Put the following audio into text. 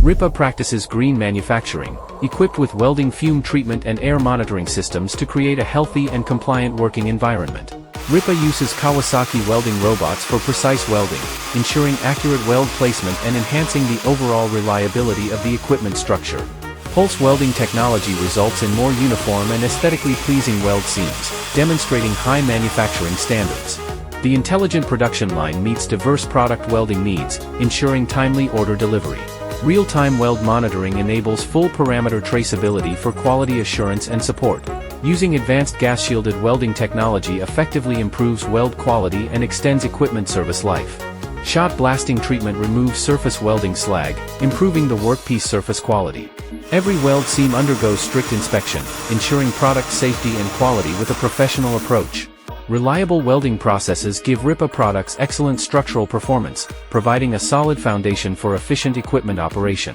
RIPPA practices green manufacturing, equipped with welding fume treatment and air monitoring systems to create a healthy and compliant working environment. RIPPA uses Kawasaki welding robots for precise welding, ensuring accurate weld placement and enhancing the overall reliability of the equipment structure. Pulse welding technology results in more uniform and aesthetically pleasing weld seams, demonstrating high manufacturing standards. The intelligent production line meets diverse product welding needs, ensuring timely order delivery. Real-time weld monitoring enables full parameter traceability for quality assurance and support. Using advanced gas-shielded welding technology effectively improves weld quality and extends equipment service life. Shot blasting treatment removes surface welding slag, improving the workpiece surface quality. Every weld seam undergoes strict inspection, ensuring product safety and quality with a professional approach. Reliable welding processes give RIPPA products excellent structural performance, providing a solid foundation for efficient equipment operation.